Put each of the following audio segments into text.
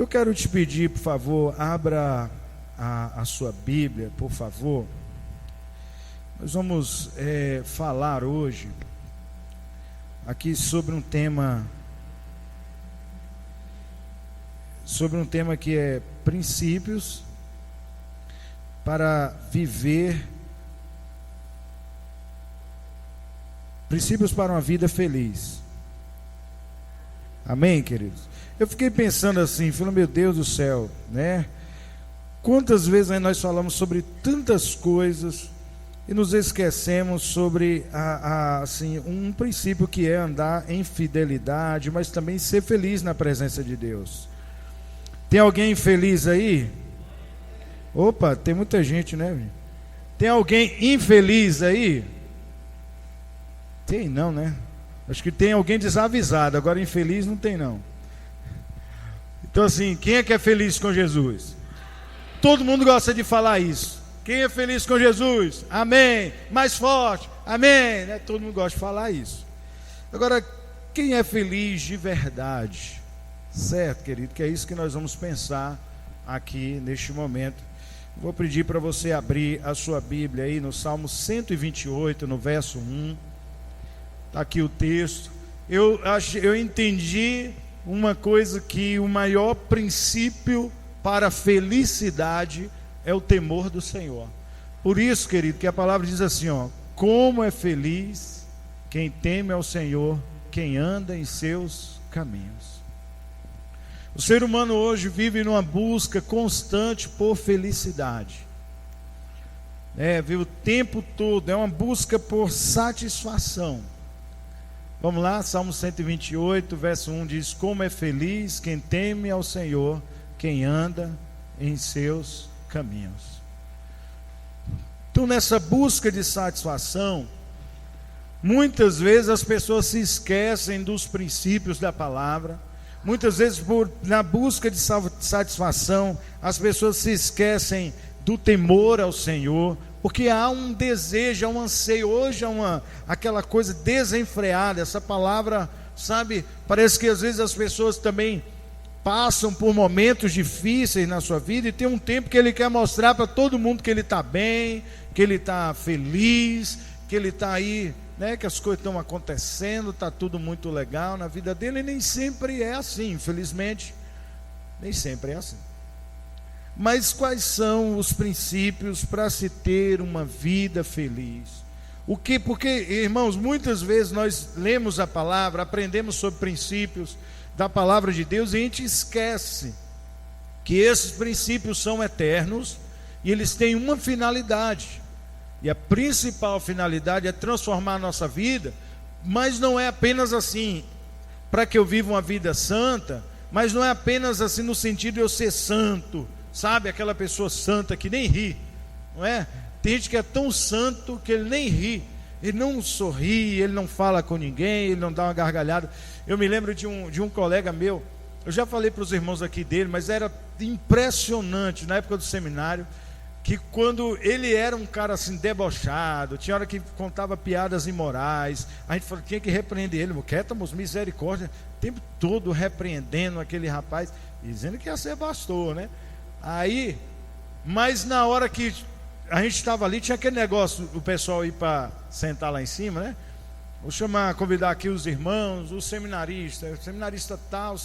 Eu quero te pedir, por favor, abra a sua Bíblia, por favor. Nós vamos falar hoje aqui sobre um tema que é princípios para viver, princípios para uma vida feliz. Amém, queridos? Eu fiquei pensando assim, falando, meu Deus do céu, né? Quantas vezes nós falamos sobre tantas coisas e nos esquecemos sobre assim, um princípio que é andar em fidelidade, mas também ser feliz na presença de Deus. Tem alguém infeliz aí? Opa, tem muita gente, né? Tem alguém infeliz aí? Tem não, né? Acho que tem alguém desavisado, agora infeliz não tem não. Então assim, quem é que é feliz com Jesus? Todo mundo gosta de falar isso. Quem é feliz com Jesus? Amém. Mais forte. Amém. Né? Todo mundo gosta de falar isso. Agora, quem é feliz de verdade? Certo, querido, que é isso que nós vamos pensar aqui neste momento. Vou pedir para você abrir a sua Bíblia aí no Salmo 128, no verso 1. Está aqui o texto. Eu entendi uma coisa, que o maior princípio para a felicidade é o temor do Senhor. Por isso, querido, que a palavra diz assim, ó: como é feliz quem teme ao Senhor, quem anda em seus caminhos. O ser humano hoje vive numa busca constante por felicidade. Vê o tempo todo, é uma busca por satisfação. Vamos lá, Salmo 128, verso 1 diz: como é feliz quem teme ao Senhor, quem anda em seus caminhos. Então, nessa busca de satisfação, muitas vezes as pessoas se esquecem dos princípios da palavra. Muitas vezes, na busca de satisfação, as pessoas se esquecem do temor ao Senhor, porque há um desejo, há um anseio. Hoje há aquela coisa desenfreada. Essa palavra, sabe, parece que às vezes as pessoas também passam por momentos difíceis na sua vida e tem um tempo que ele quer mostrar para todo mundo que ele está bem, que ele está feliz, que ele está aí, né, que as coisas estão acontecendo, está tudo muito legal na vida dele. E nem sempre é assim, infelizmente, nem sempre é assim. Mas quais são os princípios para se ter uma vida feliz? Porque, irmãos, muitas vezes nós lemos a palavra, aprendemos sobre princípios da palavra de Deus e a gente esquece que esses princípios são eternos e eles têm uma finalidade. E a principal finalidade é transformar a nossa vida, mas não é apenas assim, para que eu viva uma vida santa, mas não é apenas assim no sentido de eu ser santo. Sabe, aquela pessoa santa que nem ri, não é? Tem gente que é tão santo que ele nem ri, ele não sorri, ele não fala com ninguém, ele não dá uma gargalhada. Eu me lembro de um colega meu, eu já falei para os irmãos aqui dele, mas era impressionante na época do seminário, que quando ele era um cara assim debochado, tinha hora que contava piadas imorais, a gente tinha que repreender ele, quieta, moço, misericórdia, o tempo todo repreendendo aquele rapaz, dizendo que ia ser pastor, né? Aí, mas na hora que a gente estava ali, tinha aquele negócio, o pessoal ir para sentar lá em cima, né? Vou convidar aqui os irmãos, o seminarista tal,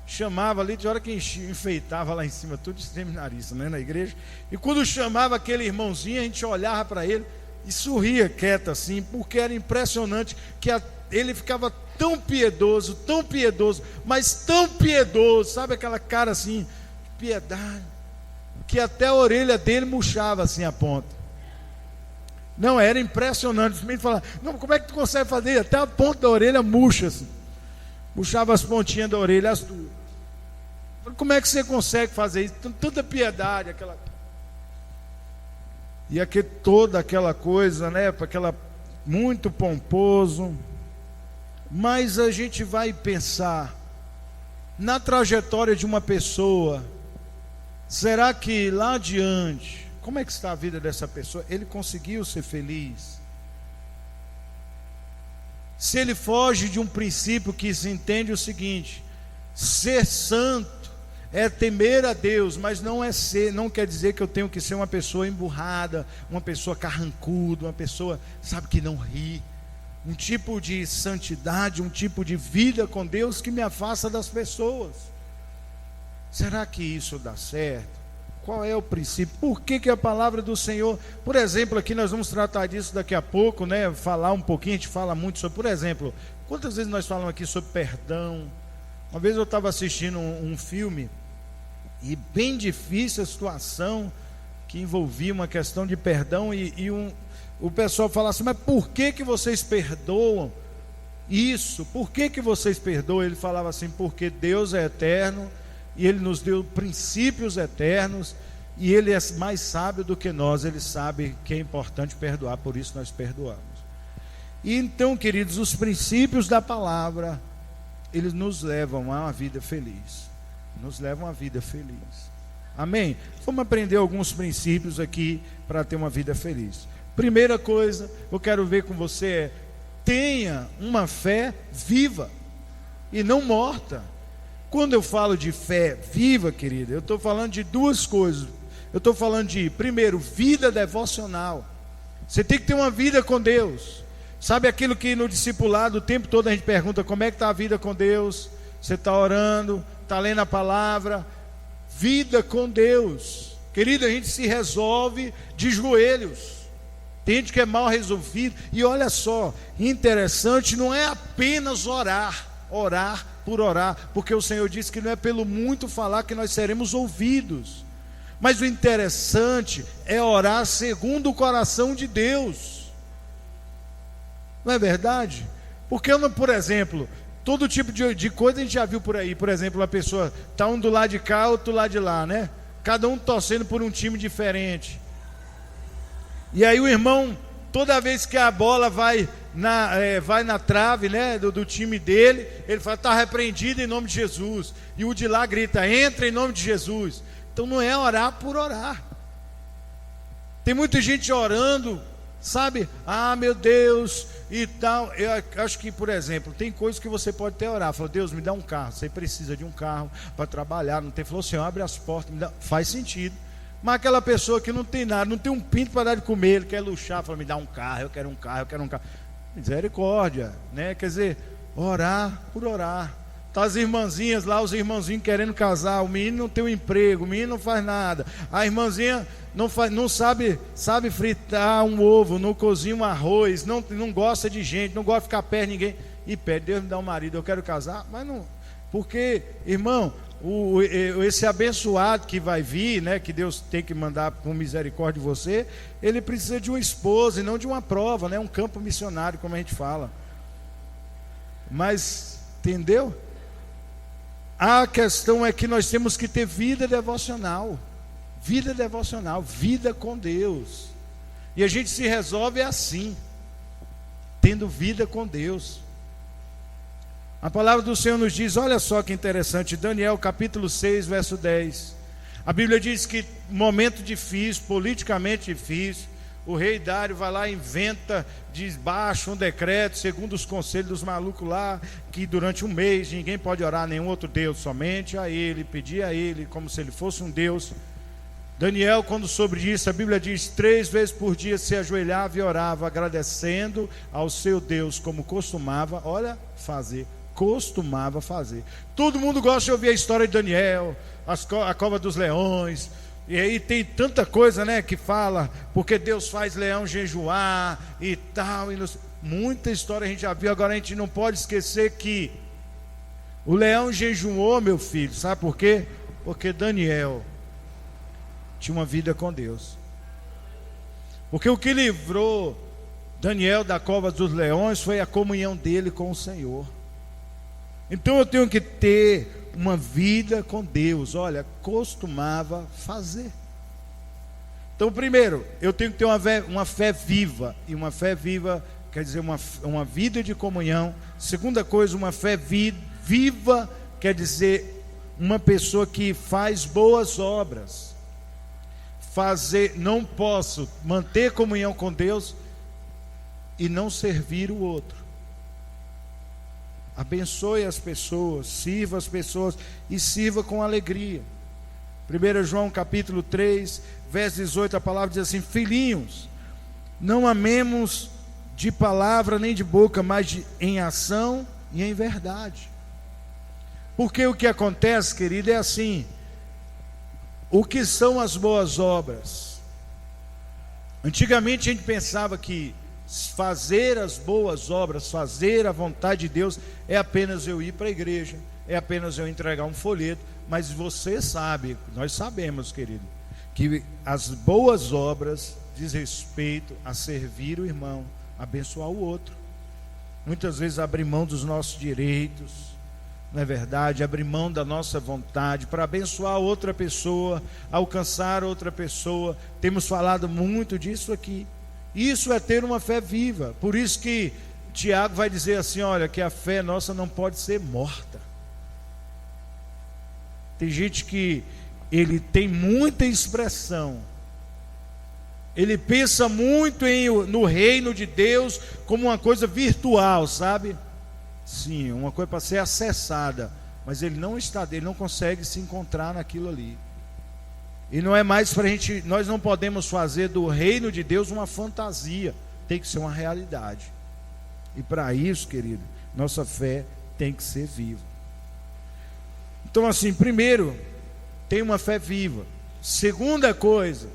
chamava ali, de hora que enfeitava lá em cima, tudo de seminarista, né, na igreja. E quando chamava aquele irmãozinho, a gente olhava para ele e sorria quieto assim, porque era impressionante que ele ficava tão piedoso, mas tão piedoso, sabe aquela cara assim, piedade, que até a orelha dele murchava assim a ponta. Não, era impressionante. Os meninos falavam: não, como é que tu consegue fazer? Até a ponta da orelha murcha assim. Murchava as pontinhas da orelha, as duas. Como é que você consegue fazer isso? Tanta piedade, aquela. E aqui toda aquela coisa, né? Aquela muito pomposo. Mas a gente vai pensar na trajetória de uma pessoa. Será que lá adiante, como é que está a vida dessa pessoa? Ele conseguiu ser feliz? Se ele foge de um princípio que se entende o seguinte: ser santo é temer a Deus, mas não quer dizer que eu tenho que ser uma pessoa emburrada, uma pessoa carrancuda, uma pessoa, sabe, que não ri. Um tipo de santidade, um tipo de vida com Deus que me afasta das pessoas. Será que isso dá certo? Qual é o princípio? Por que a palavra do Senhor, por exemplo, aqui nós vamos tratar disso daqui a pouco, né? Falar um pouquinho, a gente fala muito sobre, por exemplo, quantas vezes nós falamos aqui sobre perdão? Uma vez eu estava assistindo um filme, e bem difícil a situação, que envolvia uma questão de perdão, o pessoal fala assim, mas por que vocês perdoam isso? Por que vocês perdoam? Ele falava assim, porque Deus é eterno, e Ele nos deu princípios eternos, e Ele é mais sábio do que nós, Ele sabe que é importante perdoar, por isso nós perdoamos. E então, queridos, os princípios da palavra, eles nos levam a uma vida feliz, nos levam a uma vida feliz, amém? Vamos aprender alguns princípios aqui, para ter uma vida feliz. Primeira coisa, eu quero ver com você é, tenha uma fé viva, e não morta. Quando eu falo de fé viva, querida, eu estou falando de duas coisas. Eu estou falando de, primeiro, vida devocional. Você tem que ter uma vida com Deus. Sabe aquilo que no discipulado o tempo todo a gente pergunta, como é que está a vida com Deus? Você está orando, está lendo a palavra? Vida com Deus. Querida, a gente se resolve de joelhos. Tem gente que é mal resolvido. E olha só, interessante, não é apenas orar por orar, porque o Senhor disse que não é pelo muito falar que nós seremos ouvidos, mas o interessante é orar segundo o coração de Deus, não é verdade? Porque, por exemplo, todo tipo de coisa a gente já viu por aí. Por exemplo, a pessoa está um do lado de cá, outro do lado de lá, né? Cada um torcendo por um time diferente, e aí o irmão, toda vez que a bola vai na trave, né, do time dele, ele fala, está repreendido em nome de Jesus, e o de lá grita, entra em nome de Jesus. Então não é orar por orar. Tem muita gente orando, sabe, meu Deus, e tal. Eu acho que, por exemplo, tem coisas que você pode até orar, fala, Deus, me dá um carro. Você precisa de um carro para trabalhar, não tem, falou, Senhor, abre as portas, faz sentido. Mas aquela pessoa que não tem nada, não tem um pinto para dar de comer, ele quer luxar, fala, me dá um carro, eu quero um carro, eu quero um carro. Misericórdia, né? Quer dizer, orar por orar. Tá as irmãzinhas lá, os irmãozinhos querendo casar, o menino não tem um emprego, o menino não faz nada, a irmãzinha não sabe fritar um ovo, não cozinha um arroz, não gosta de gente, não gosta de ficar perto de ninguém, e pede, Deus me dá um marido, eu quero casar, mas não, porque, irmão, esse abençoado que vai vir, né, que Deus tem que mandar com misericórdia de você, ele precisa de uma esposa e não de uma prova, né, um campo missionário, como a gente fala. Mas, entendeu? A questão é que nós temos que ter vida devocional, vida com Deus, e a gente se resolve assim, tendo vida com Deus. A palavra do Senhor nos diz, olha só que interessante, Daniel capítulo 6, verso 10. A Bíblia diz que momento difícil, politicamente difícil, o rei Dário vai lá e inventa, baixa um decreto, segundo os conselhos dos malucos lá, que durante um mês ninguém pode orar a nenhum outro Deus, somente a ele, pedir a ele, como se ele fosse um Deus. Daniel, quando soube isso, a Bíblia diz, 3 vezes por dia se ajoelhava e orava, agradecendo ao seu Deus, como costumava fazer. Todo mundo gosta de ouvir a história de Daniel, a cova dos leões, e aí tem tanta coisa, né, que fala, porque Deus faz leão jejuar e tal, muita história a gente já viu. Agora a gente não pode esquecer que o leão jejuou, meu filho, sabe por quê? Porque Daniel tinha uma vida com Deus. Porque o que livrou Daniel da cova dos leões foi a comunhão dele com o Senhor. Então eu tenho que ter uma vida com Deus. Olha, costumava fazer. Então, primeiro, eu tenho que ter uma fé viva. E uma fé viva quer dizer uma vida de comunhão. Segunda coisa, uma fé viva quer dizer uma pessoa que faz boas obras. Não posso manter comunhão com Deus e não servir o outro. Abençoe as pessoas, sirva as pessoas e sirva com alegria. 1 João capítulo 3, verso 18, a palavra diz assim: filhinhos, não amemos de palavra nem de boca, mas em ação e em verdade. Porque o que acontece, querido, é assim: o que são as boas obras? Antigamente a gente pensava que fazer as boas obras, fazer a vontade de Deus, é apenas eu ir para a igreja, é apenas eu entregar um folheto. Mas você sabe, nós sabemos, querido, que as boas obras diz respeito a servir o irmão, abençoar o outro. Muitas vezes abrir mão dos nossos direitos, não é verdade? Abrir mão da nossa vontade para abençoar outra pessoa, alcançar outra pessoa. Temos falado muito disso aqui. Isso é ter uma fé viva. Por isso que Tiago vai dizer assim: olha, que a fé nossa não pode ser morta. Tem gente que ele tem muita expressão, ele pensa muito no reino de Deus como uma coisa virtual, sabe? Sim, uma coisa para ser acessada, mas ele não consegue se encontrar naquilo ali. E não é mais para a gente, nós não podemos fazer do reino de Deus uma fantasia, tem que ser uma realidade. E para isso, querido, nossa fé tem que ser viva. Então, assim, primeiro, tenha uma fé viva. Segunda coisa,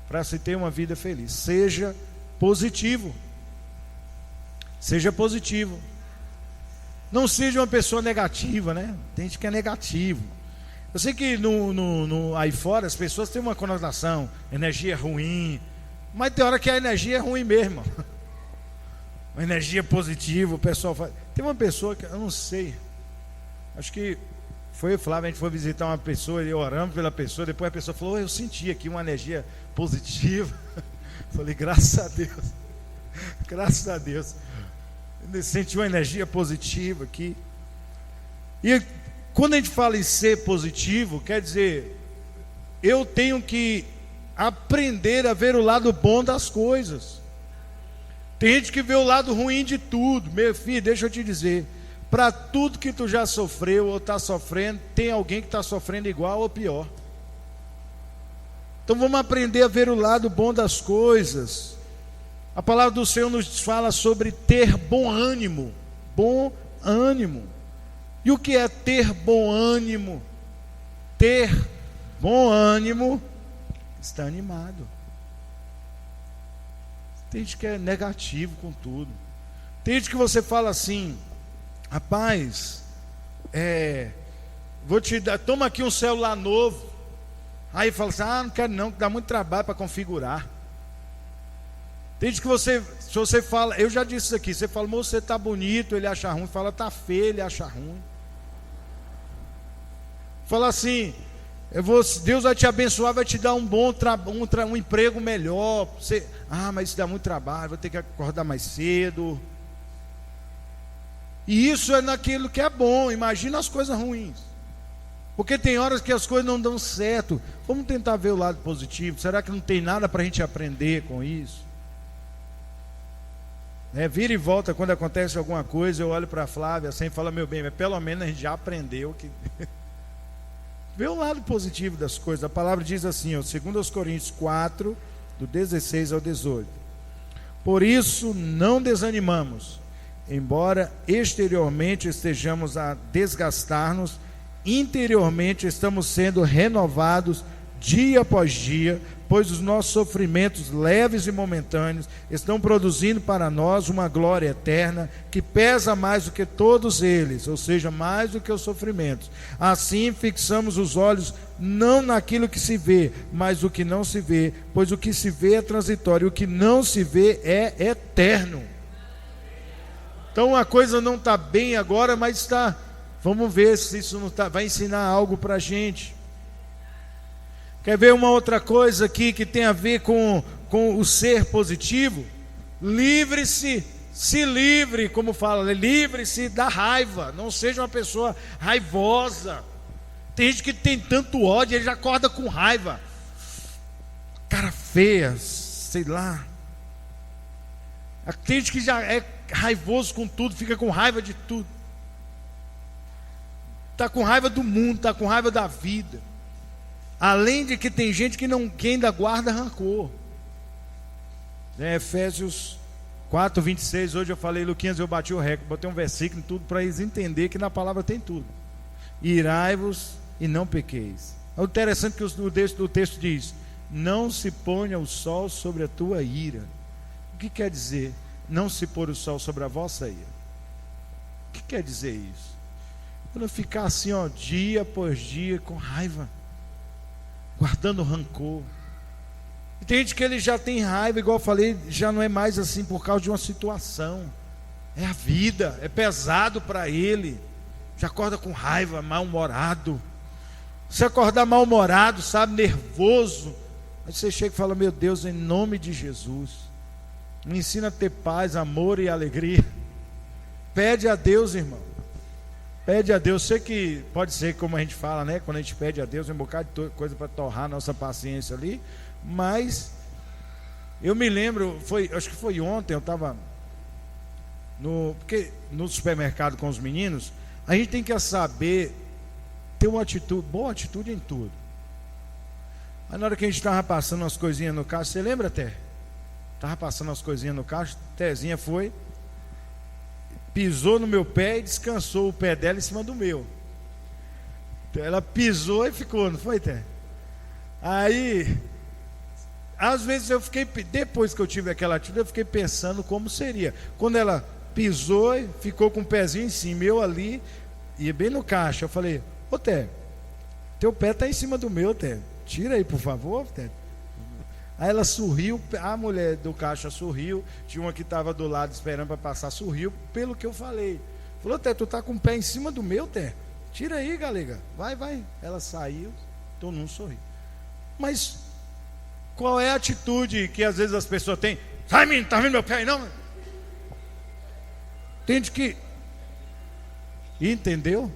para se ter uma vida feliz, seja positivo. Seja positivo. Não seja uma pessoa negativa, né? Tem gente que é negativo. Eu sei que aí fora as pessoas têm uma conotação, energia ruim, mas tem hora que a energia é ruim mesmo. Uma energia positiva, o pessoal fala. Tem uma pessoa que eu não sei, acho que foi o Flávio, a gente foi visitar uma pessoa, e oramos pela pessoa, depois a pessoa falou: eu senti aqui uma energia positiva. Falei: graças a Deus, graças a Deus, eu senti uma energia positiva aqui. E quando a gente fala em ser positivo, quer dizer, eu tenho que aprender a ver o lado bom das coisas. Tem gente que vê o lado ruim de tudo. Meu filho, deixa eu te dizer, para tudo que tu já sofreu ou está sofrendo, tem alguém que está sofrendo igual ou pior. Então vamos aprender a ver o lado bom das coisas. A palavra do Senhor nos fala sobre ter bom ânimo. Bom ânimo. E o que é ter bom ânimo? Ter bom ânimo, está animado. Tem gente que é negativo com tudo. Tem gente que você fala assim: rapaz, vou te dar, toma aqui um celular novo. Aí fala assim: não quero não, que dá muito trabalho para configurar. Tem gente que se você fala, eu já disse isso aqui, você fala: moço, você está bonito, ele acha ruim. Fala: está feio, ele acha ruim. Fala assim: Deus vai te abençoar, vai te dar um bom um emprego melhor. Você, mas isso dá muito trabalho, vou ter que acordar mais cedo. E isso é naquilo que é bom. Imagina as coisas ruins, porque tem horas que as coisas não dão certo. Vamos tentar ver o lado positivo. Será que não tem nada para a gente aprender com isso? Vira e volta, quando acontece alguma coisa, eu olho para a Flávia assim e falo: meu bem, mas pelo menos a gente já aprendeu que... Vê o lado positivo das coisas. A palavra diz assim, 2 Coríntios 4, do 16 ao 18. Por isso não desanimamos, embora exteriormente estejamos a desgastar-nos, interiormente estamos sendo renovados dia após dia, pois os nossos sofrimentos leves e momentâneos estão produzindo para nós uma glória eterna que pesa mais do que todos eles, ou seja, mais do que os sofrimentos. Assim fixamos os olhos não naquilo que se vê, mas no que não se vê, pois o que se vê é transitório, o que não se vê é eterno. Então a coisa não está bem agora, mas está. Vamos ver se isso não vai ensinar algo para a gente. Quer ver uma outra coisa aqui que tem a ver com o ser positivo? Livre-se, se livre, como fala, livre-se da raiva. Não seja uma pessoa raivosa. Tem gente que tem tanto ódio, ele já acorda com raiva. Cara feia, sei lá. Tem gente que já é raivoso com tudo, fica com raiva de tudo. está com raiva do mundo, está com raiva da vida. Além de que tem gente que ainda guarda rancor. Efésios 4:26, hoje eu falei, Luquinhas, eu bati o recorde, botei um versículo em tudo para eles entenderem que na palavra tem tudo. Irai-vos e não pequeis. É interessante que o texto diz: não se ponha o sol sobre a tua ira. O que quer dizer não se pôr o sol sobre a vossa ira? O que quer dizer isso? Quando ficar assim, ó, dia após dia, com raiva, guardando rancor. E tem gente que ele já tem raiva, igual eu falei, já não é mais assim por causa de uma situação. É a vida, é pesado para ele. Já acorda com raiva, mal-humorado. Se acordar mal-humorado, sabe, nervoso, aí você chega e fala: meu Deus, em nome de Jesus, me ensina a ter paz, amor e alegria. Pede a Deus, irmão. Pede a Deus. Sei que pode ser como a gente fala, né? Quando a gente pede a Deus, um bocado de coisa para torrar a nossa paciência ali. Mas eu me lembro, acho que foi ontem, eu estava no supermercado com os meninos. A gente tem que saber ter uma boa atitude em tudo. Aí na hora que a gente estava passando umas coisinhas no caixa, você lembra, Té? Estava passando umas coisinhas no caixa, Tezinha foi, pisou no meu pé e descansou o pé dela em cima do meu. Ela pisou e ficou, não foi, Té? Aí, às vezes eu fiquei, depois que eu tive aquela atitude, eu fiquei pensando como seria. Quando ela pisou e ficou com o pezinho em cima, eu ali, ia bem no caixa, eu falei: ô Té, teu pé está em cima do meu, Té, tira aí por favor, Té. Aí ela sorriu, a mulher do caixa sorriu, tinha uma que estava do lado esperando para passar, sorriu pelo que eu falei. Falou: Té, tu tá com o pé em cima do meu, Té, tira aí, galega, vai. Ela saiu, todo mundo sorriu. Mas qual é a atitude que às vezes as pessoas têm? Sai, menino, tá vendo meu pé aí não? Tem gente que, entendeu?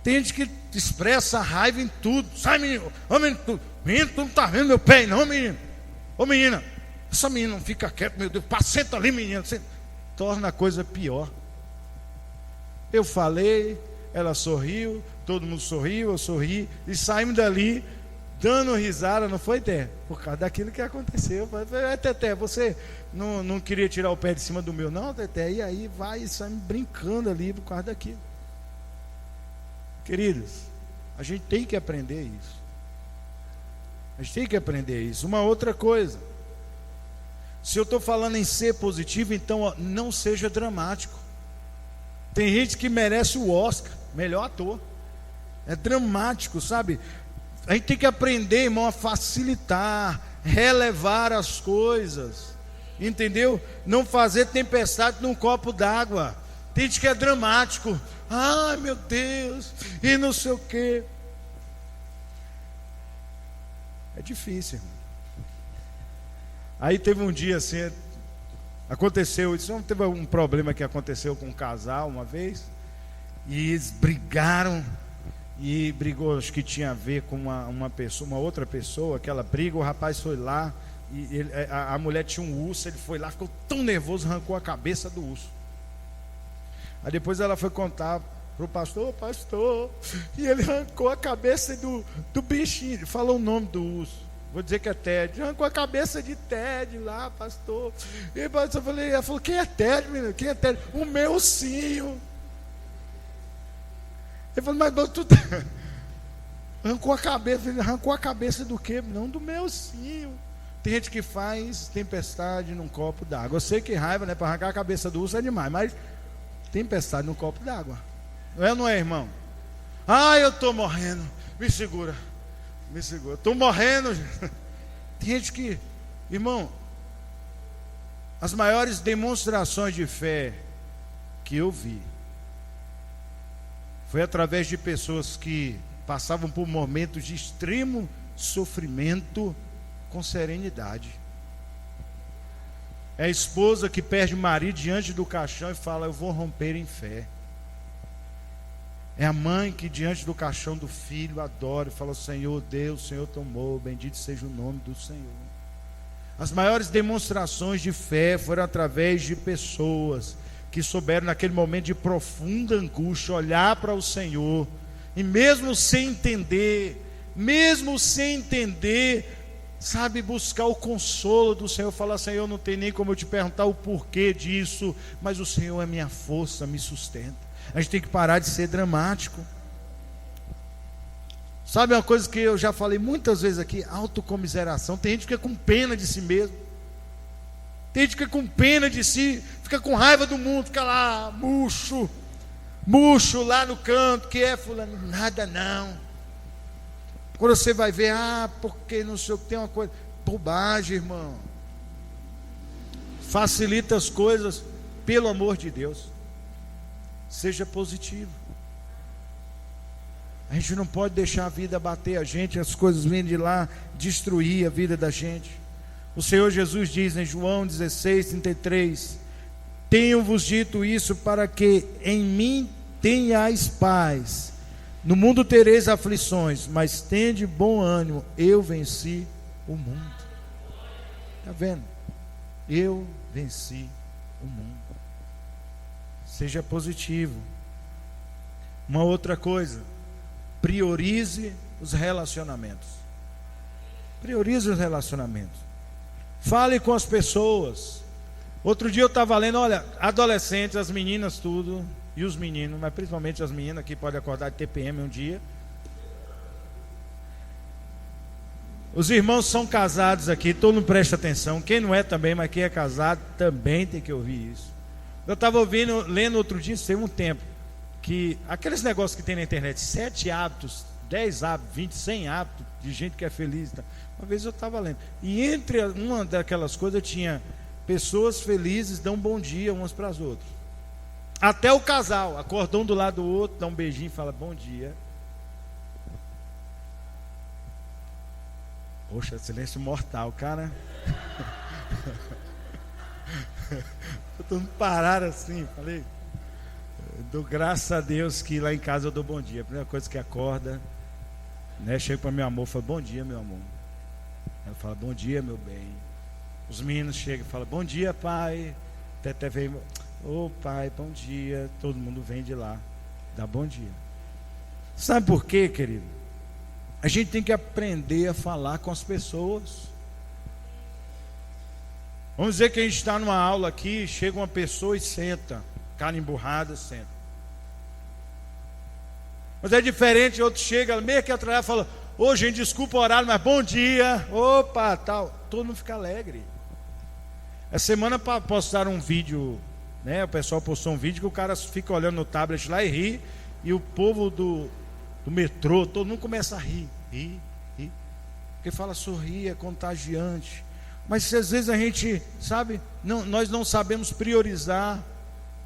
Tem gente que expressa raiva em tudo. Sai, menino, ô menino, tu não tá vendo meu pé aí não, menino? Ô menina, essa menina não fica quieta, meu Deus, senta ali, menina. Torna a coisa pior. Eu falei, ela sorriu, todo mundo sorriu, eu sorri, e saímos dali dando risada, não foi, Té? Por causa daquilo que aconteceu. Teté, você não queria tirar o pé de cima do meu, não, Teté? E aí vai e sai brincando ali por causa daquilo. Queridos, a gente tem que aprender isso. A gente tem que aprender isso. Uma outra coisa, se eu estou falando em ser positivo, então ó, não seja dramático. Tem gente que merece o Oscar, melhor ator. É dramático, sabe? A gente tem que aprender, irmão, a facilitar, relevar as coisas, entendeu? Não fazer tempestade num copo d'água. Tem gente que é dramático. Ai, meu Deus, e não sei o quê. É difícil, irmão. Aí teve um dia assim, aconteceu, isso teve um problema que aconteceu com um casal uma vez, e eles brigaram. E brigou, acho que tinha a ver com uma pessoa, uma outra pessoa. Aquela briga, o rapaz foi lá e a mulher tinha um urso. Ele foi lá, ficou tão nervoso, arrancou a cabeça do urso. Aí depois ela foi contar para o pastor: pastor, e ele arrancou a cabeça do bichinho. Falou o nome do urso, vou dizer que é Ted. Arrancou a cabeça de Ted lá, pastor. E o pastor ela falou: quem é Ted, menino? Quem é Ted? O meu ursinho. Ele falou: mas tu arrancou a cabeça. Ele arrancou a cabeça do quê? Não, do meu ursinho. Tem gente que faz tempestade num copo d'água. Eu sei que raiva, né? Para arrancar a cabeça do urso é demais, mas tempestade num copo d'água. Não é, irmão? Ah, eu estou morrendo. Me segura. Estou morrendo. Tem gente que, irmão, as maiores demonstrações de fé que eu vi foi através de pessoas que passavam por momentos de extremo sofrimento com serenidade. É a esposa que perde o marido diante do caixão e fala: eu vou romper em fé. É a mãe que diante do caixão do filho adora e fala: Senhor Deus, o Senhor tomou, bendito seja o nome do Senhor. As maiores demonstrações de fé foram através de pessoas que souberam naquele momento de profunda angústia olhar para o Senhor E mesmo sem entender, sabe, buscar o consolo do Senhor, falar: Senhor, não tem nem como eu te perguntar o porquê disso, mas o Senhor é minha força, me sustenta. A gente tem que parar de ser dramático. Sabe uma coisa que eu já falei muitas vezes aqui? Autocomiseração. Tem gente que fica com pena de si mesmo, tem gente que fica com pena de si, fica com raiva do mundo, fica lá, murcho lá no canto, que é fulano, nada não. Quando você vai ver, porque não sei o que, tem uma coisa, bobagem, irmão. Facilita as coisas, pelo amor de Deus. Seja positivo. A gente não pode deixar a vida bater a gente, as coisas vindo de lá, destruir a vida da gente. O Senhor Jesus diz em João 16:33: tenho-vos dito isso para que em mim tenhais paz. No mundo tereis aflições, mas tende bom ânimo, eu venci o mundo. Está vendo? Eu venci o mundo. Seja positivo. Uma outra coisa: priorize os relacionamentos. Priorize os relacionamentos. Fale com as pessoas. Outro dia eu estava lendo, olha, adolescentes, as meninas tudo, e os meninos, mas principalmente as meninas que podem acordar de TPM um dia. Os irmãos são casados aqui, todo mundo presta atenção. Quem não é também, mas quem é casado também tem que ouvir isso. Eu estava lendo outro dia, isso tem um tempo, que aqueles negócios que tem na internet, 7 hábitos, 10 hábitos, 20, 100 hábitos de gente que é feliz. Uma vez eu estava lendo, e entre uma daquelas coisas tinha: pessoas felizes dão bom dia umas para as outras. Até o casal, acordam um do lado do outro, dá um beijinho e fala bom dia. Poxa, silêncio mortal, cara. Todo mundo parar assim, falei. Dou graças a Deus que lá em casa eu dou bom dia. A primeira coisa que acorda, né? Chego para meu amor, falo bom dia, meu amor. Ela fala bom dia, meu bem. Os meninos chegam e falam bom dia, pai. Até vem, ô pai, bom dia. Todo mundo vem de lá, dá bom dia. Sabe por quê, querido? A gente tem que aprender a falar com as pessoas. Vamos dizer que a gente está numa aula aqui, chega uma pessoa e senta, cara emburrada, senta. Mas é diferente, outro chega, meio que atrás, fala: ô gente, desculpa o horário, mas bom dia, opa, tal. Todo mundo fica alegre. Essa semana postaram um vídeo, né? O pessoal postou um vídeo que o cara fica olhando no tablet lá e ri, e o povo do metrô, todo mundo começa a rir. Porque fala sorrir, é contagiante. Mas se às vezes a gente, sabe, nós não sabemos priorizar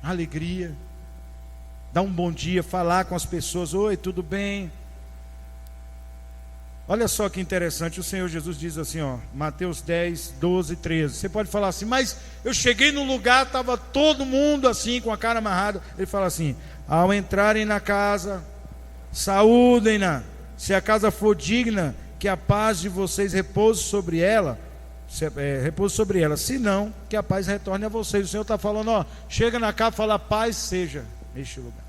a alegria, dar um bom dia, falar com as pessoas: oi, tudo bem? Olha só que interessante, o Senhor Jesus diz assim, ó, Mateus 10, 12, 13. Você pode falar assim: mas eu cheguei num lugar, estava todo mundo assim, com a cara amarrada. Ele fala assim: ao entrarem na casa, saúdem-na. Se a casa for digna, que a paz de vocês repouse sobre ela. Se não, que a paz retorne a vocês. O Senhor está falando, ó, chega na casa e fala: paz seja neste lugar.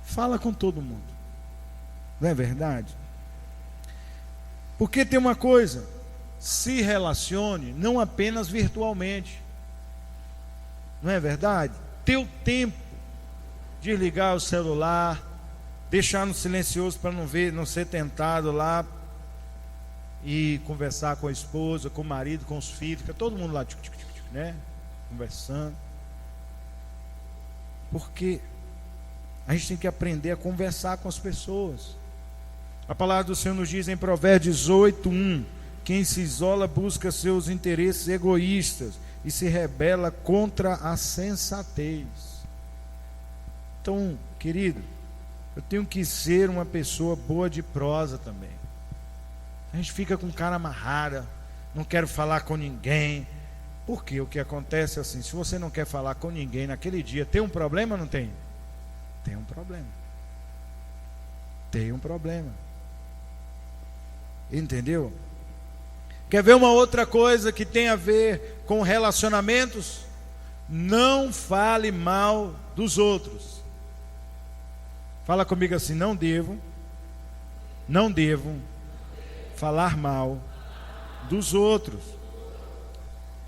Fala com todo mundo. Não é verdade? Porque tem uma coisa: se relacione não apenas virtualmente. Não é verdade? Ter o tempo de ligar o celular, deixar no silencioso para não ser tentado lá e conversar com a esposa, com o marido, com os filhos, fica todo mundo lá, né? Conversando. Porque a gente tem que aprender a conversar com as pessoas. A palavra do Senhor nos diz em Provérbios 18, 1: quem se isola busca seus interesses egoístas e se rebela contra a sensatez. Então, querido, eu tenho que ser uma pessoa boa de prosa também. A gente fica com cara amarrada, não quero falar com ninguém. Porque o que acontece é assim: se você não quer falar com ninguém naquele dia, tem um problema ou não tem? Tem um problema. Tem um problema. Entendeu? Quer ver uma outra coisa que tem a ver com relacionamentos? Não fale mal dos outros. Fala comigo assim: não devo falar mal dos outros.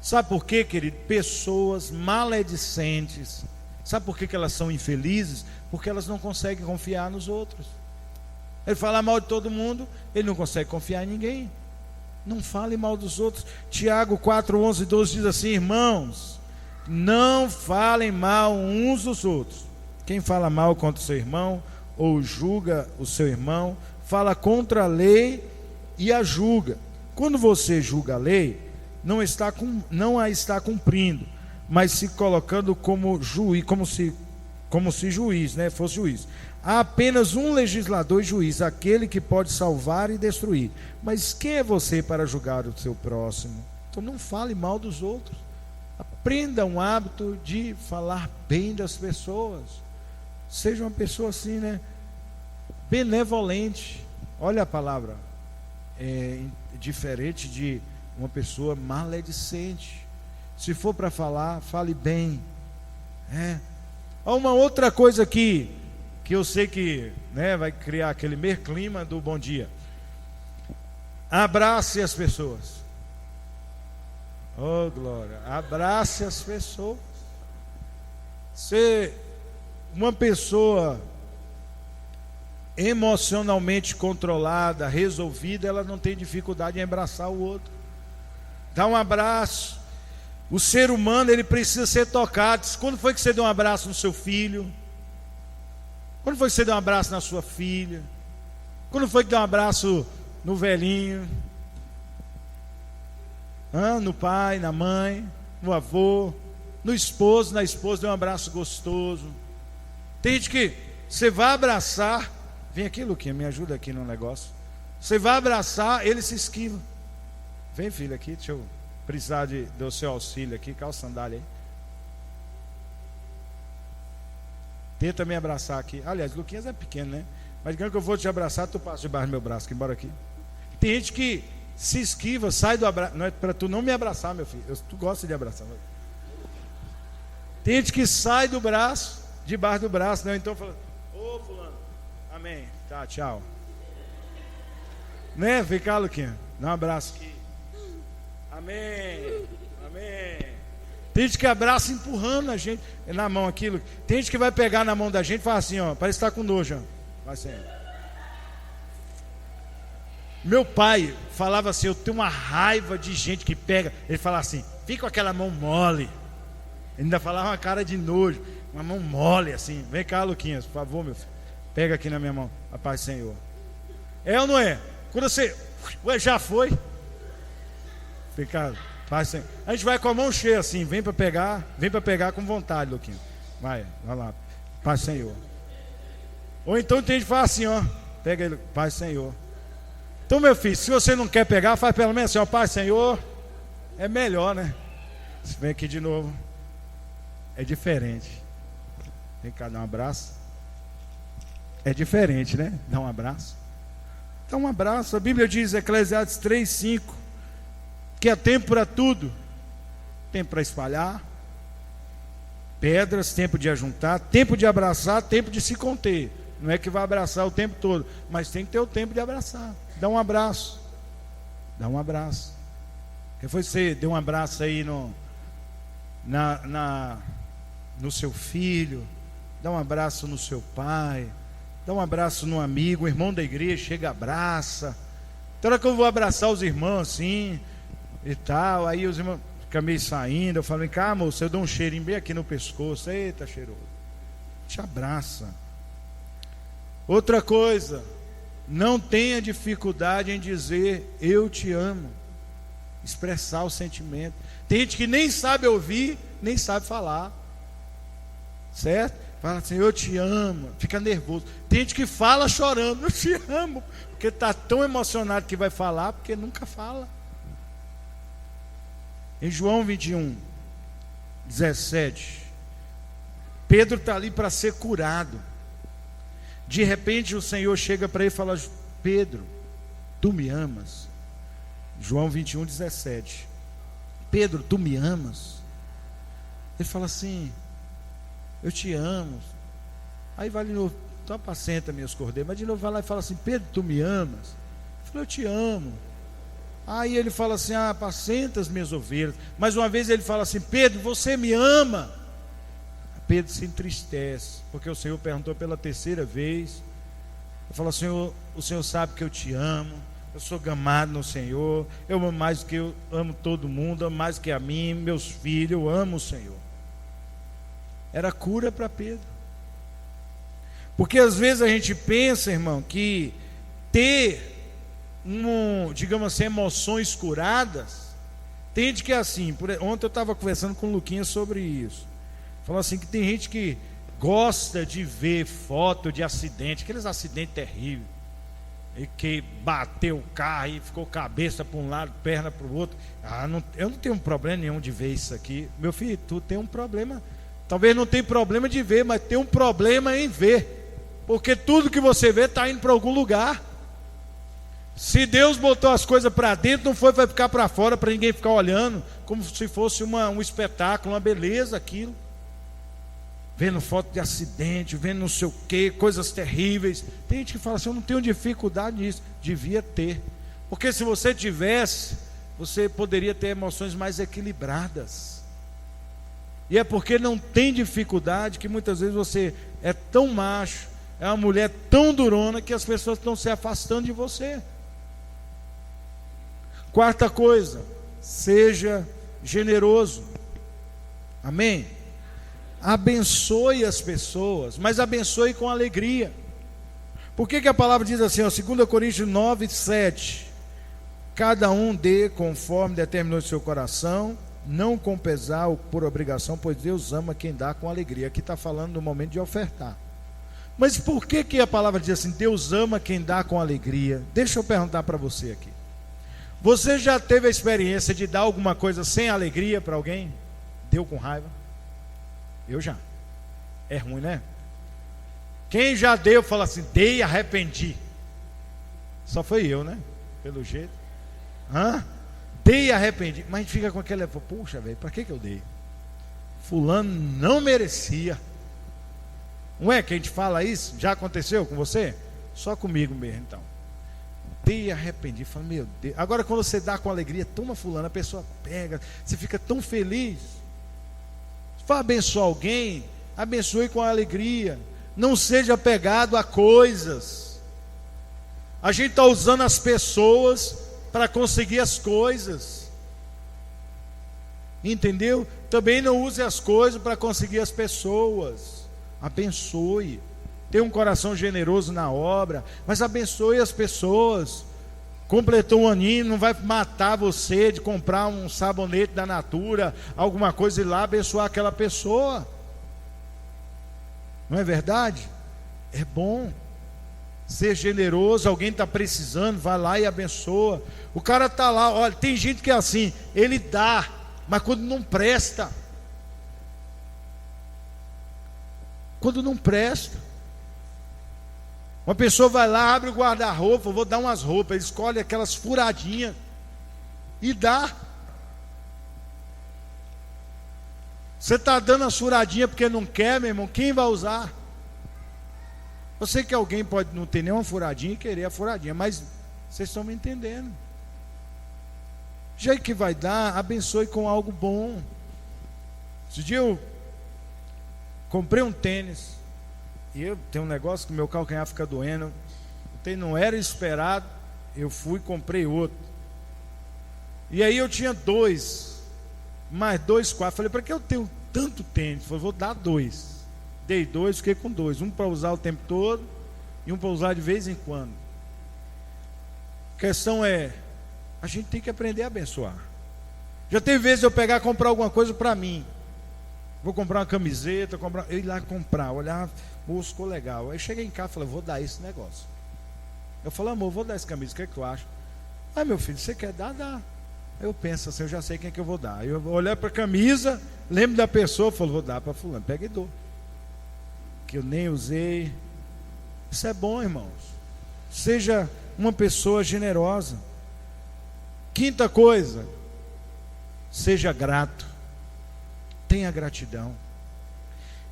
Sabe por quê, querido? Pessoas maledicentes. Sabe por que elas são infelizes? Porque elas não conseguem confiar nos outros. Ele fala mal de todo mundo, ele não consegue confiar em ninguém. Não fale mal dos outros. Tiago 4, 11 e 12 diz assim: irmãos, não falem mal uns dos outros. Quem fala mal contra o seu irmão, ou julga o seu irmão, fala contra a lei e a julga. Quando você julga a lei, não a está cumprindo, mas se colocando como juiz, como se juiz, né, fosse juiz. Há apenas um legislador e juiz, aquele que pode salvar e destruir. Mas quem é você para julgar o seu próximo? Então não fale mal dos outros. Aprenda um hábito de falar bem das pessoas. Seja uma pessoa assim, né, benevolente. Olha a palavra, diferente de uma pessoa maledicente. Se for para falar, fale bem. Há uma outra coisa aqui, que eu sei que, né, vai criar aquele meio clima do bom dia. Abrace as pessoas. Oh glória, abrace as pessoas. Se uma pessoa emocionalmente controlada, resolvida, ela não tem dificuldade em abraçar o outro. Dá um abraço. O ser humano, ele precisa ser tocado. Quando foi que você deu um abraço no seu filho? Quando foi que você deu um abraço na sua filha? Quando foi que deu um abraço no velhinho? No pai, na mãe, no avô, no esposo, na esposa, deu um abraço gostoso. Tem gente que você vai abraçar, vem aqui, Luquinha, me ajuda aqui no negócio. Você vai abraçar, ele se esquiva. Vem, filho, aqui, deixa eu precisar do seu auxílio aqui, calça sandália aí. Tenta me abraçar aqui. Aliás, Luquinhas é pequeno, né? Mas quando eu vou te abraçar, tu passa debaixo do meu braço, que embora aqui. Tem gente que se esquiva, sai do abraço. Não é para tu não me abraçar, meu filho. Tu gosta de abraçar. Tem gente que sai do braço, debaixo do braço, né? Então fala: ô fulano, amém, tá, tchau. Né? Vem cá, Luquinha, dá um abraço aqui. Amém, amém. Tem gente que abraça empurrando a gente na mão aquilo. Tem gente que vai pegar na mão da gente e fala assim, ó, parece estar com nojo, ó. Vai assim. Meu pai falava assim: eu tenho uma raiva de gente que pega. Ele falava assim: fica com aquela mão mole. Ele ainda falava uma cara de nojo, uma mão mole assim. Vem cá, Luquinhas, por favor, meu filho, pega aqui na minha mão, a paz do Senhor. É ou não é? Quando você, já foi. Fica, paz do Senhor. A gente vai com a mão cheia assim, vem para pegar com vontade, Luquinhas. Vai lá, paz do Senhor. Ou então tem gente que fala assim, ó, pega ele, paz do Senhor. Então, meu filho, se você não quer pegar, faz pelo menos assim, ó, paz do Senhor. É melhor, né? Vem aqui de novo. É diferente. Vem cá, dá um abraço. É diferente, né? Dá um abraço. Dá um abraço. A Bíblia diz, Eclesiastes 3:5, que há tempo para tudo. Tempo para espalhar pedras, tempo de ajuntar, tempo de abraçar, tempo de se conter. Não é que vai abraçar o tempo todo, mas tem que ter o tempo de abraçar. Dá um abraço. Dá um abraço. Quem foi que você deu um abraço aí no seu filho? Dá um abraço no seu pai. Dá um abraço no amigo, o irmão da igreja, chega, abraça. Então, na hora que eu vou abraçar os irmãos assim e tal, aí os irmãos ficam meio saindo. Eu falo: vem cá, moço, eu dou um cheirinho bem aqui no pescoço. Eita, cheiroso. Te abraça. Outra coisa, não tenha dificuldade em dizer eu te amo. Expressar o sentimento. Tem gente que nem sabe ouvir, nem sabe falar. Certo? Fala assim, eu te amo. Fica nervoso. Tem gente que fala chorando, eu te amo. Porque está tão emocionado que vai falar, porque nunca fala. Em João 21:17, Pedro está ali para ser curado. De repente o Senhor chega para ele e fala: Pedro, tu me amas? João 21:17. Pedro, tu me amas? Ele fala assim: eu te amo. Aí vai de novo: então apacenta meus cordeiros. Mas de novo vai lá e fala assim: Pedro, tu me amas? Eu falei: eu te amo. Aí ele fala assim: apacenta as minhas ovelhas. Mais uma vez ele fala assim: Pedro, você me ama? Pedro se entristece, porque o Senhor perguntou pela terceira vez. Ele fala: Senhor, o Senhor sabe que eu te amo, eu sou gamado no Senhor, eu amo mais do que eu amo todo mundo, amo mais do que a mim, meus filhos, eu amo o Senhor. Era cura para Pedro. Porque às vezes a gente pensa, irmão, que ter digamos assim, emoções curadas, tem gente que é assim. Ontem eu estava conversando com o Luquinha sobre isso. Falou assim que tem gente que gosta de ver foto de acidente, aqueles acidentes terríveis, e que bateu o carro e ficou cabeça para um lado, perna para o outro. Eu não tenho problema nenhum de ver isso aqui. Meu filho, tu tem um problema. Talvez não tenha problema de ver, mas tem um problema em ver, porque tudo que você vê está indo para algum lugar. Se Deus botou as coisas para dentro, não foi para ficar para fora, para ninguém ficar olhando como se fosse um espetáculo, uma beleza aquilo. Vendo foto de acidente, vendo não sei o que, coisas terríveis. Tem gente que fala assim: eu não tenho dificuldade nisso. Devia ter, porque se você tivesse, você poderia ter emoções mais equilibradas. E é porque não tem dificuldade que muitas vezes você é tão macho, é uma mulher tão durona, que as pessoas estão se afastando de você. Quarta coisa, seja generoso. Amém? Abençoe as pessoas, mas abençoe com alegria. Por que a palavra diz assim, 2 Coríntios 9, 7: cada um dê conforme determinou em seu coração, não com pesar ou por obrigação, pois Deus ama quem dá com alegria. Aqui está falando no momento de ofertar. Mas por que a palavra diz assim, Deus ama quem dá com alegria? Deixa eu perguntar para você aqui. Você já teve a experiência de dar alguma coisa sem alegria para alguém? Deu com raiva? Eu já. É ruim, né? Quem já deu, fala assim: dei e arrependi. Só foi eu, né? Pelo jeito. Dei e arrependi. Mas a gente fica com aquela: puxa, velho, para que eu dei? Fulano não merecia. Não é que a gente fala isso? Já aconteceu com você? Só comigo mesmo, então. Dei e arrependi. Fala: meu Deus. Agora quando você dá com alegria, toma fulano, a pessoa pega, você fica tão feliz. Se for abençoar alguém, abençoe com alegria. Não seja apegado a coisas. A gente está usando as pessoas para conseguir as coisas. Entendeu? Também não use as coisas para conseguir as pessoas. Abençoe. Tenha um coração generoso na obra, mas abençoe as pessoas. Completou um aninho, não vai matar você de comprar um sabonete da Natura, alguma coisa, e ir lá abençoar aquela pessoa. Não é verdade? É bom ser generoso. Alguém está precisando, vai lá e abençoa. O cara está lá, olha, tem gente que é assim, ele dá, mas quando não presta. Quando não presta. Uma pessoa vai lá, abre o guarda-roupa, vou dar umas roupas, ele escolhe aquelas furadinhas e dá. Você está dando a furadinha porque não quer, meu irmão, quem vai usar? Eu sei que alguém pode não ter nenhuma furadinha e querer a furadinha, mas vocês estão me entendendo. Já que vai dar, abençoe com algo bom. Esse dia eu comprei um tênis, e eu tenho um negócio que o meu calcanhar fica doendo. Não era esperado. Eu fui e comprei outro. E aí eu tinha dois, mais dois, quatro. Falei: para que eu tenho tanto tênis? Falei: vou dar dois. Dei dois, fiquei com dois. Um para usar o tempo todo e um para usar de vez em quando. A questão é, a gente tem que aprender a abençoar. Já teve vezes eu pegar e comprar alguma coisa para mim. Vou comprar uma camiseta, eu ir lá comprar, olhar, moço, ficou legal. Aí cheguei em casa e falei: vou dar esse negócio. Eu falei: amor, vou dar essa camisa, o que é que tu acha? Ah, meu filho, você quer dar? Dá. Aí eu penso assim: eu já sei quem é que eu vou dar. Aí eu vou olhar para a camisa, lembro da pessoa, falo: vou dar para fulano. Pega e dou. Que eu nem usei. Isso é bom, irmãos. Seja uma pessoa generosa. Quinta coisa, seja grato. Tenha gratidão.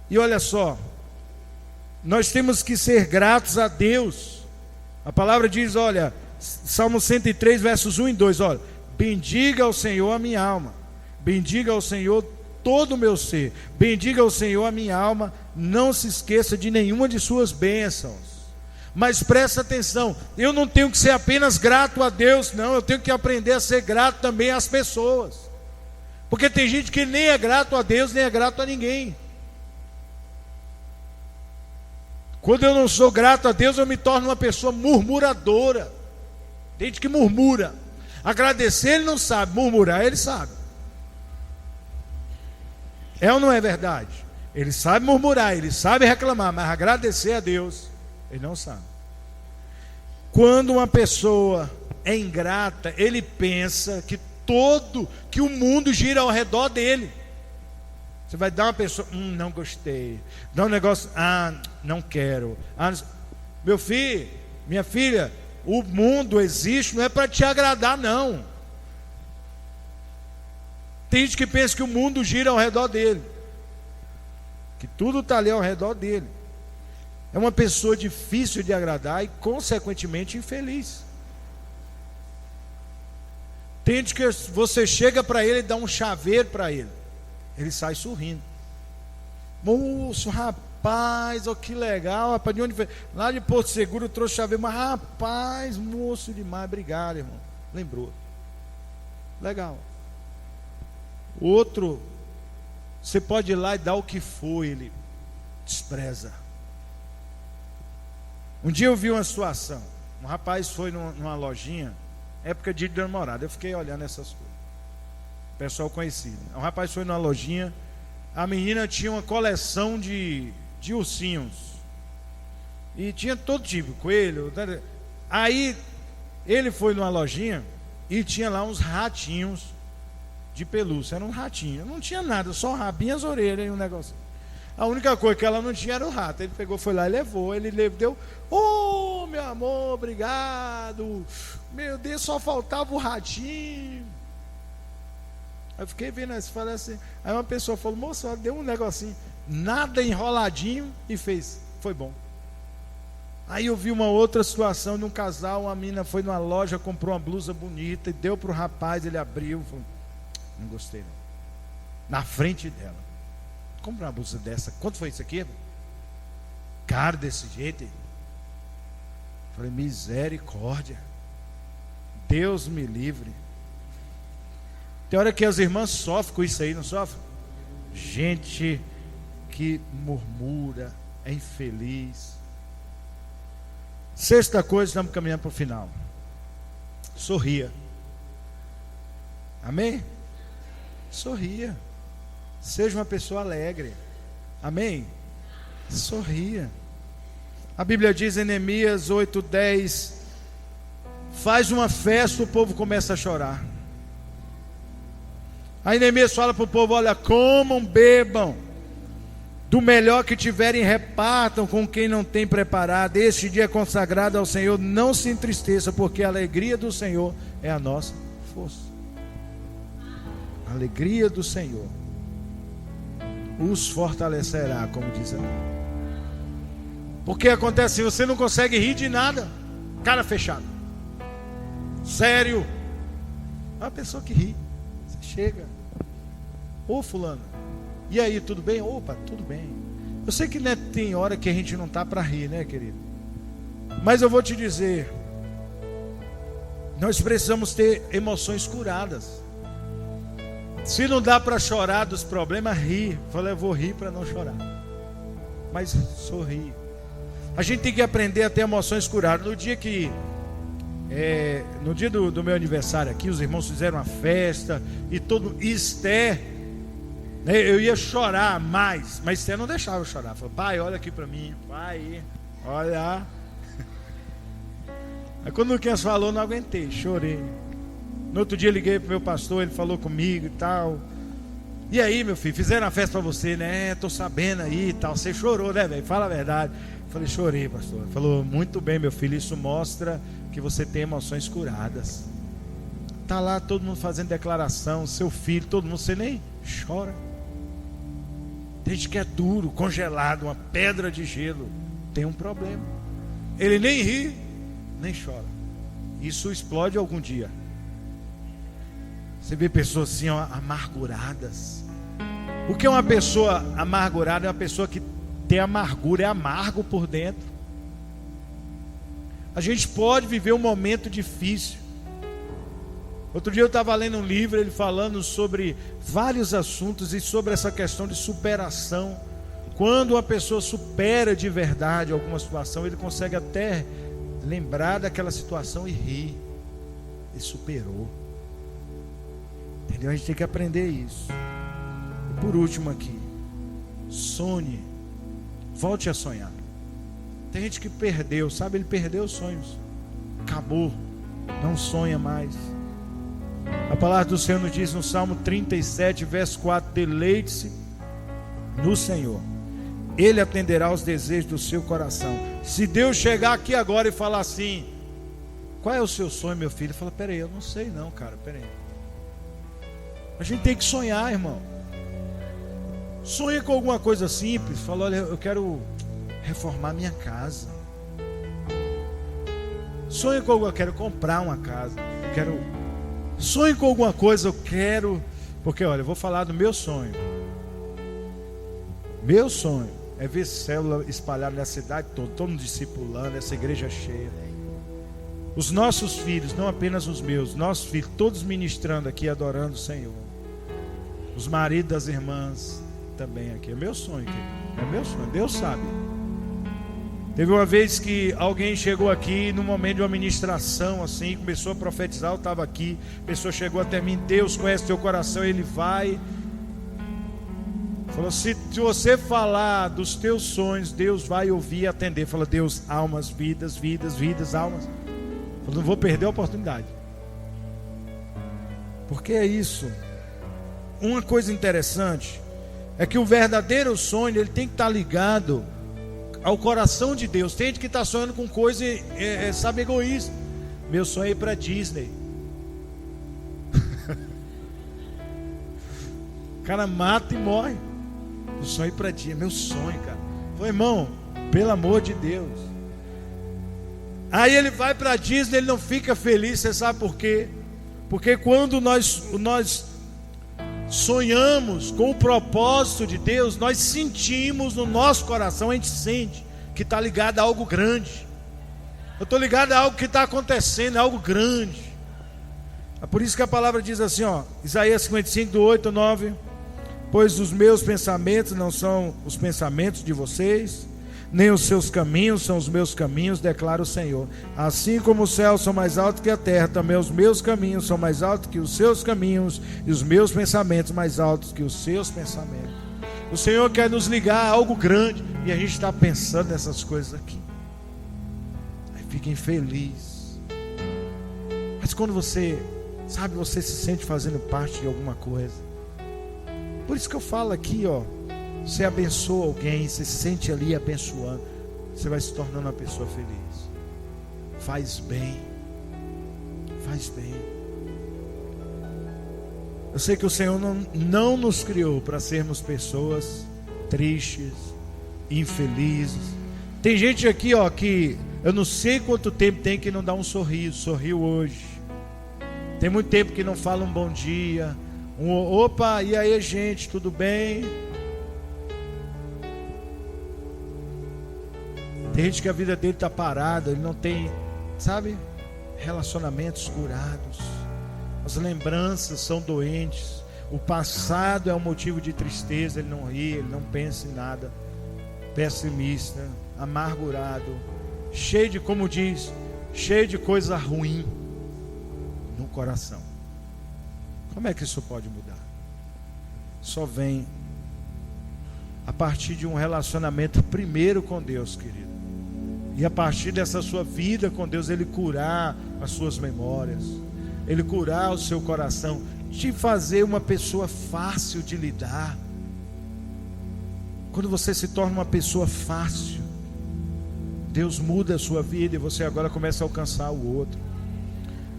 E olha só, Nós temos que ser gratos a Deus. A palavra diz, olha, Salmo 103, versos 1 e 2, olha: bendiga ao Senhor a minha alma, bendiga ao Senhor todo o meu ser, bendiga ao Senhor a minha alma, não se esqueça de nenhuma de suas bênçãos. Mas presta atenção, eu não tenho que ser apenas grato a Deus, não, eu tenho que aprender a ser grato também às pessoas, porque tem gente que nem é grato a Deus, nem é grato a ninguém. Quando eu não sou grato a Deus, eu me torno uma pessoa murmuradora. Tem gente que murmura. Agradecer ele não sabe, murmurar ele sabe. É ou não é verdade? Ele sabe murmurar, ele sabe reclamar, mas agradecer a Deus ele não sabe. Quando uma pessoa é ingrata, ele pensa que o mundo gira ao redor dele. Você vai dar uma pessoa, não gostei. Dá um negócio, não quero. Meu filho, minha filha, o mundo existe não é para te agradar, não. Tem gente que pensa que o mundo gira ao redor dele, que tudo está ali ao redor dele. É uma pessoa difícil de agradar e consequentemente infeliz. Tem gente que você chega para ele e dá um chaveiro para ele, ele sai sorrindo. Moço, rapaz, oh, que legal, rapaz, de onde foi? Lá de Porto Seguro eu trouxe chaveiro, mas rapaz, moço demais, obrigado, irmão. Lembrou. Legal. Outro, você pode ir lá e dar o que for, ele despreza. Um dia eu vi uma situação, um rapaz foi numa lojinha, época de dia de namorado, eu fiquei olhando essas coisas, pessoal conhecido. Um rapaz foi numa lojinha, a menina tinha uma coleção de ursinhos, e tinha todo tipo, coelho. Aí ele foi numa lojinha e tinha lá uns ratinhos de pelúcia, era um ratinho, não tinha nada, só rabinho, as orelhas e um negócio. A única coisa que ela não tinha era o rato. Ele pegou, foi lá e levou. Ele deu, oh meu amor, obrigado, meu Deus, só faltava o ratinho. Eu fiquei vendo isso, falei assim. Aí uma pessoa falou, moço, ela deu um negocinho, nada enroladinho, e fez, foi bom. Aí eu vi uma outra situação de um casal, uma menina foi numa loja, comprou uma blusa bonita e deu para o rapaz, ele abriu, falou, não gostei não. Na frente dela, compra uma blusa dessa, quanto foi isso aqui? Caro desse jeito. Falei, misericórdia, Deus me livre. Tem hora que as irmãs sofrem com isso aí, não sofrem? Gente que murmura, é infeliz. Sexta coisa, estamos caminhando para o final. Sorria. Amém? Sorria. Seja uma pessoa alegre. Amém? Sorria. A Bíblia diz em Neemias 8:10, faz uma festa, o povo começa a chorar. Aí Neemias fala para o povo, olha, comam, bebam, do melhor que tiverem, repartam com quem não tem preparado. Este dia é consagrado ao Senhor, não se entristeça, porque a alegria do Senhor é a nossa força. A alegria do Senhor os fortalecerá, como diz ali. Porque acontece assim, você não consegue rir de nada, cara fechado, sério. É uma pessoa que ri, você chega, ô fulano, e aí, tudo bem? Opa, tudo bem. Eu sei que, né, tem hora que a gente não está para rir, né, querido? Mas eu vou te dizer, nós precisamos ter emoções curadas. Se não dá para chorar dos problemas, ri. Falei, eu vou rir para não chorar, mas sorri. A gente tem que aprender a ter emoções curadas. No dia do meu aniversário aqui, os irmãos fizeram uma festa e Esther, né, eu ia chorar mais, mas Esther não deixava eu chorar. Falei, pai, olha aqui para mim, pai, olha. Aí quando o Luquinhas falou, não aguentei, chorei. No outro dia liguei para o meu pastor, ele falou comigo e tal. E aí, meu filho, fizeram a festa para você, né? Tô sabendo aí e tal. Você chorou, né, velho? Fala a verdade. Eu falei, chorei, pastor. Ele falou, muito bem, meu filho, isso mostra que você tem emoções curadas. Tá lá todo mundo fazendo declaração, seu filho, todo mundo, você nem chora. Tem gente que é duro, congelado, uma pedra de gelo. tem um problema. Ele nem ri, nem chora. Isso explode algum dia. Você vê pessoas assim, ó, amarguradas. O que é uma pessoa amargurada? É uma pessoa que tem amargura, é amargo por dentro. A gente pode viver um momento difícil. Outro dia eu estava lendo um livro, ele falando sobre vários assuntos e sobre essa questão de superação. Quando uma pessoa supera de verdade alguma situação, ele consegue até lembrar daquela situação e rir. Ele superou. Entendeu? A gente tem que aprender isso. E por último aqui, sonhe. Volte a sonhar. Tem gente que perdeu, sabe? Ele perdeu os sonhos. Acabou. Não sonha mais. A palavra do Senhor nos diz no Salmo 37, verso 4: deleite-se no Senhor, Ele atenderá aos desejos do seu coração. Se Deus chegar aqui agora e falar assim: qual é o seu sonho, meu filho? Fala: peraí, eu não sei não, cara, peraí. A gente tem que sonhar, irmão. Sonha com alguma coisa simples. Fala: olha, eu quero reformar minha casa. Sonha com eu quero comprar uma casa. Sonhe com alguma coisa, eu quero. Porque olha, eu vou falar do meu sonho. Meu sonho é ver célula espalhada na cidade toda, todo mundo discipulando, essa igreja cheia. Os nossos filhos, não apenas os meus, nossos filhos, todos ministrando aqui, adorando o Senhor. Os maridos das irmãs também aqui. É meu sonho, querido. É meu sonho, Deus sabe. Teve uma vez que alguém chegou aqui no momento de uma ministração assim, começou a profetizar, eu estava aqui, a pessoa chegou até mim: Deus conhece teu coração, Ele vai. Falou: se você falar dos teus sonhos, Deus vai ouvir e atender. Falou: Deus, almas, vidas, almas. Falou: não vou perder a oportunidade. Porque é isso. Uma coisa interessante é que o verdadeiro sonho, ele tem que estar ligado ao coração de Deus. Tem gente que está sonhando com coisa sabe, egoísta. Meu sonho é ir para Disney. O cara mata e morre. O sonho é ir para Disney. Meu sonho, cara. Falei: irmão, pelo amor de Deus. Aí ele vai para Disney, ele não fica feliz. Você sabe por quê? Porque quando nós sonhamos com o propósito de Deus, nós sentimos no nosso coração, a gente sente que está ligado a algo grande. Eu estou ligado a algo que está acontecendo, a algo grande. É por isso que a palavra diz assim, ó, Isaías 55, do 8 ao 9: pois os meus pensamentos não são os pensamentos de vocês, nem os seus caminhos são os meus caminhos, declara o Senhor. Assim como os céus são mais altos que a terra, também os meus caminhos são mais altos que os seus caminhos, e os meus pensamentos mais altos que os seus pensamentos. O Senhor quer nos ligar a algo grande, e a gente está pensando nessas coisas aqui. Aí fica infeliz. Mas quando você, sabe, você se sente fazendo parte de alguma coisa. Por isso que eu falo aqui, ó, você abençoa alguém, você se sente ali abençoando, você vai se tornando uma pessoa feliz. Faz bem. Faz bem. Eu sei que o Senhor não nos criou para sermos pessoas tristes, infelizes. Tem gente aqui, ó, que eu não sei quanto tempo tem que não dá um sorriso. Sorriu hoje. Tem muito tempo que não fala um bom dia, opa, e aí, gente, tudo bem? Tem gente que a vida dele está parada, ele não tem, sabe, relacionamentos curados. As lembranças são doentes. O passado é um motivo de tristeza. Ele não ri, ele não pensa em nada. Pessimista, amargurado, cheio de, como diz, cheio de coisa ruim no coração. Como é que isso pode mudar? Só vem a partir de um relacionamento primeiro com Deus, querido. E a partir dessa sua vida com Deus, Ele curar as suas memórias, Ele curar o seu coração, te fazer uma pessoa fácil de lidar. Quando você se torna uma pessoa fácil, Deus muda a sua vida e você agora começa a alcançar o outro.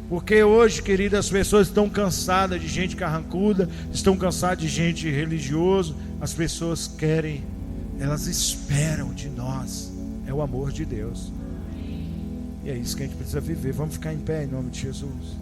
Porque hoje, querido, as pessoas estão cansadas de gente carrancuda, estão cansadas de gente religioso. As pessoas querem, elas esperam de nós é o amor de Deus. E é isso que a gente precisa viver. Vamos ficar em pé em nome de Jesus.